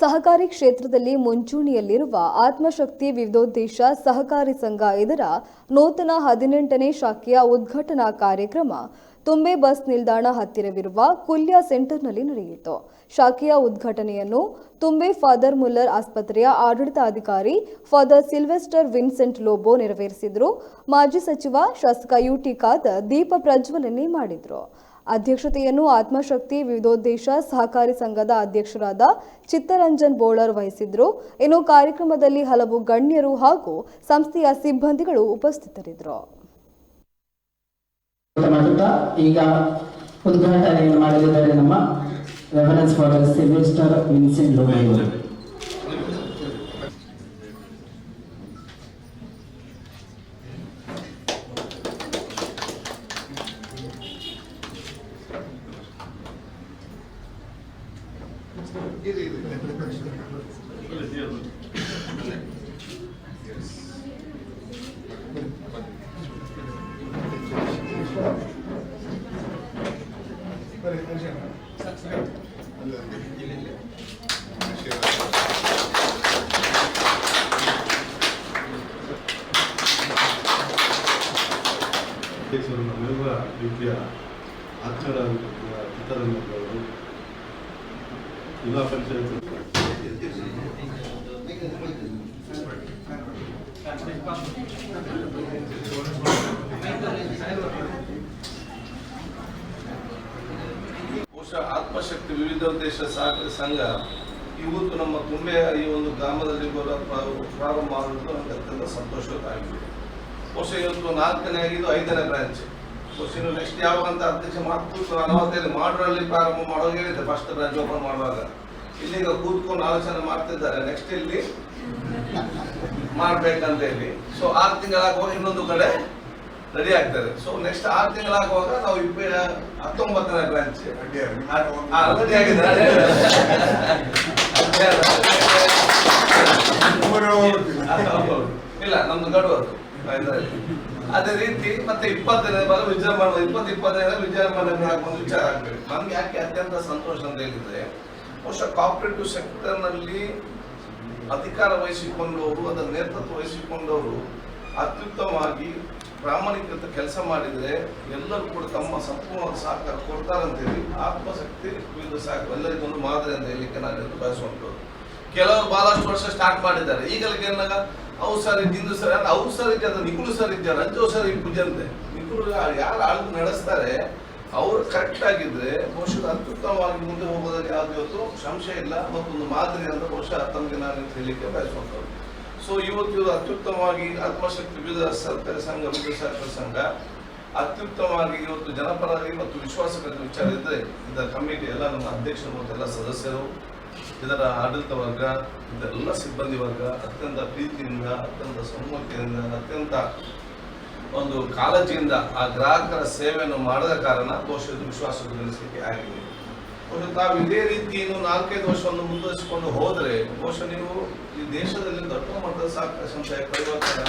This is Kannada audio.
ಸಹಕಾರಿ ಕ್ಷೇತ್ರದಲ್ಲಿ ಮುಂಚೂಣಿಯಲ್ಲಿರುವ ಆತ್ಮಶಕ್ತಿ ವಿವಿಧೋದ್ದೇಶ ಸಹಕಾರಿ ಸಂಘ ಇದರ ನೂತನ 18ನೇ ಶಾಖೆಯ ಉದ್ಘಾಟನಾ ಕಾರ್ಯಕ್ರಮ ತುಂಬೆ ಬಸ್ ನಿಲ್ದಾಣ ಹತ್ತಿರವಿರುವ ಕುಲ್ಯ ಸೆಂಟರ್ನಲ್ಲಿ ನಡೆಯಿತು. ಶಾಖೆಯ ಉದ್ಘಾಟನೆಯನ್ನು ತುಂಬೆ ಫಾದರ್ ಮುಲ್ಲರ್ ಆಸ್ಪತ್ರೆಯ ಆಡಳಿತಾಧಿಕಾರಿ ಫಾದರ್ ಸಿಲ್ವೆಸ್ಟರ್ ವಿನ್ಸೆಂಟ್ ಲೋಬೋ ನೆರವೇರಿಸಿದರು. ಮಾಜಿ ಸಚಿವ ಶಾಸಕ ಯುಟಿ ಖಾದರ್ ದೀಪ ಪ್ರಜ್ವಲನೆ ಮಾಡಿದರು. ಅಧ್ಯಕ್ಷತೆಯನ್ನು ಆತ್ಮಶಕ್ತಿ ವಿವಿಧೋದ್ದೇಶ ಸಹಕಾರಿ ಸಂಘದ ಅಧ್ಯಕ್ಷರಾದ ಚಿತ್ತರಂಜನ್ ಬೋಳರ್ ವಹಿಸಿದ್ರು. ಇನ್ನು ಕಾರ್ಯಕ್ರಮದಲ್ಲಿ ಹಲವು ಗಣ್ಯರು ಹಾಗೂ ಸಂಸ್ಥೆಯ ಸಿಬ್ಬಂದಿಗಳು ಉಪಸ್ಥಿತರಿದ್ದರು. ಈಗ ಉದ್ಘಾಟನೆಯನ್ನು ಮಾಡಲಿದ್ದಾರೆ ನಮ್ಮ reverence father Sylvester Vincent Lobo ಅವರು. ನಮ್ಮೆಲ್ಲ ರೀತಿಯ ಆತ್ಮೀಯರಾದ ಚಿತ್ತರಂಜನವರು ಜಿಲ್ಲಾ ಪಂಚಾಯತ್ ಬಹುಶಃ ಆತ್ಮಶಕ್ತಿ ವಿವಿಧೋದ್ದೇಶ ಸಹಕಾರಿ ಸಂಘ ಇವತ್ತು ನಮ್ಮ ತುಂಬೆಯ ಈ ಒಂದು ಗ್ರಾಮದಲ್ಲಿ ಪ್ರಾರಂಭ ಮಾಡುವುದು ನನಗೆ ಅತ್ಯಂತ ಸಂತೋಷವಾಗಿದೆ. ಬಹುಶಃ ಇವತ್ತು 4ನೇ ಆಗಿದ್ದು 5ನೇ ಬ್ರಾಂಚ್. ಬಹುಶಃ ನೆಕ್ಸ್ಟ್ ಯಾವಾಗಂತ ಅಧ್ಯಕ್ಷ ಮಾಡ್ಕೊಂಡು 45 ಮಾಡರಲ್ಲಿ ಪ್ರಾರಂಭ ಮಾಡೋದು ಹೇಳಿದೆ. ಫಸ್ಟ್ ಬ್ರಾಂಚ್ ಓಪನ್ ಮಾಡುವಾಗ ಇಲ್ಲಿಗ ಕೂತ್ಕೊಂಡು ಆಲೋಚನೆ ಮಾಡ್ತಿದ್ದಾರೆ ನೆಕ್ಸ್ಟ್ ಇಲ್ಲಿ ಮಾಡ್ಬೇಕಂತ ಹೇಳಿ. ಸೊ 6 ತಿಂಗಳಾಗುವಾಗ ಇನ್ನೊಂದು ಕಡೆ ರೆಡಿ ಆಗ್ತದೆ. ಸೊ ನೆಕ್ಸ್ಟ್ 6 ತಿಂಗಳಾಗುವಾಗ ನಾವು 19ನೇ ಬ್ರಾಂಚ್ ರೆಡಿ ಆಗಿದೆ. ಇಲ್ಲ ನಮ್ದು ಗಡುವು ಅದೇ ರೀತಿ ಮತ್ತೆ 20ನೇ ಬಾರಿ ವಿಜೃಂಭಣೆ 25ನೇ ವಿಜೃಂಭಣೆ ಹಾಕೊಂಡು ವಿಚಾರ ಆಗ್ಬೇಕು. ನಮ್ಗೆ ಯಾಕೆ ಅತ್ಯಂತ ಸಂತೋಷ ಅಂತ ಹೇಳಿದ್ರೆ ಬಹುಶಃ ಕೋಆಪರೇಟಿವ್ ಸೆಕ್ಟರ್ನಲ್ಲಿ ಅಧಿಕಾರ ವಹಿಸಿಕೊಂಡವರು ಅದರ ನೇತೃತ್ವ ವಹಿಸಿಕೊಂಡವರು ಅತ್ಯುತ್ತಮವಾಗಿ ಪ್ರಾಮಾಣಿಕತೆ ಕೆಲಸ ಮಾಡಿದರೆ ಎಲ್ಲರೂ ಕೂಡ ತಮ್ಮ ಸಂಪೂರ್ಣ ಸಹಕಾರ ಕೊಡ್ತಾರಂತೇಳಿ ಆತ್ಮಶಕ್ತಿ ವಿವಿಧ ಸಹಕಾರ ಎಲ್ಲರಿಗೊಂದು ಮಾದರಿ ಅಂತ ಹೇಳಲಿಕ್ಕೆ ನಾನು ಬಯಸುವಂಥದ್ದು. ಕೆಲವರು ಬಹಳಷ್ಟು ವರ್ಷ ಸ್ಟಾರ್ಟ್ ಮಾಡಿದ್ದಾರೆ. ಈಗಲಿಗೆ ಏನಾಗ ಅವು ಸರಿ ಜಿಂದು ಸರಿ ಅಂದ್ರೆ ಅವ್ರು ಸರಿ ಅದು ನಿಖುಲು ಸರ್ ಇದ್ದಾರೆ ಅಂಜೋ ಸರಿ ಪೂಜಂತೆ ನಿಖುಲು ಯಾರು ಆಳ್ದು ನಡೆಸ್ತಾರೆ ಅವರು ಕರೆಕ್ಟ್ ಆಗಿದ್ರೆ ಬಹುಶಃ ಅತ್ಯುತ್ತಮವಾಗಿ ಮುಂದೆ ಹೋಗೋದಕ್ಕೆ ಯಾವುದೇ ಸಂಶಯ ಇಲ್ಲ. ಮತ್ತೊಂದು ಮಾದರಿ ಅಂತ ಬಹುಶಃ ತಮಗೆ ನಾನು ಹೇಳಲಿಕ್ಕೆ ಬಯಸುವಂಥದ್ದು. ಸೊ ಇವತ್ತು ಅತ್ಯುತ್ತಮವಾಗಿ ಆತ್ಮಶಕ್ತಿ ವಿವಿಧ ಸರ್ಕಾರಿ ಸಂಘ ವಿವಿಧ ಸಹಕಾರಿ ಸಂಘ ಅತ್ಯುತ್ತಮವಾಗಿ ಇವತ್ತು ಜನಪರವಾಗಿ ಮತ್ತು ವಿಶ್ವಾಸಗಳ ವಿಚಾರ ಇದ್ದರೆ ಇದರ ಕಮಿಟಿ ಎಲ್ಲ ನಮ್ಮ ಅಧ್ಯಕ್ಷರು ಮತ್ತು ಎಲ್ಲ ಸದಸ್ಯರು ಇದರ ಆಡಳಿತ ವರ್ಗ ಇದೆಲ್ಲ ಸಿಬ್ಬಂದಿ ವರ್ಗ ಅತ್ಯಂತ ಪ್ರೀತಿಯಿಂದ ಅತ್ಯಂತ ಸಮ್ಮತಿಯಿಂದ ಅತ್ಯಂತ ಒಂದು ಕಾಳಜಿಯಿಂದ ಆ ಗ್ರಾಹಕರ ಸೇವೆಯನ್ನು ಮಾಡದ ಕಾರಣ ಬಹುಶಃ ವಿಶ್ವಾಸ ಗಳಿಸಲಿಕ್ಕೆ ಆಗಿದೆ. ಬಹುಶಃ ತಾವು ಇದೇ ರೀತಿ ಇನ್ನು 4-5 ವರ್ಷವನ್ನು ಮುಂದುವರಿಸಿಕೊಂಡು ಹೋದರೆ ಬಹುಶಃ ನೀವು ಈ ದೇಶದಲ್ಲಿ ದೊಡ್ಡ ಮಟ್ಟದ ಸಹಕಾರಿ ಸಂಸ್ಥೆಯ ಪರಿವರ್ತನೆ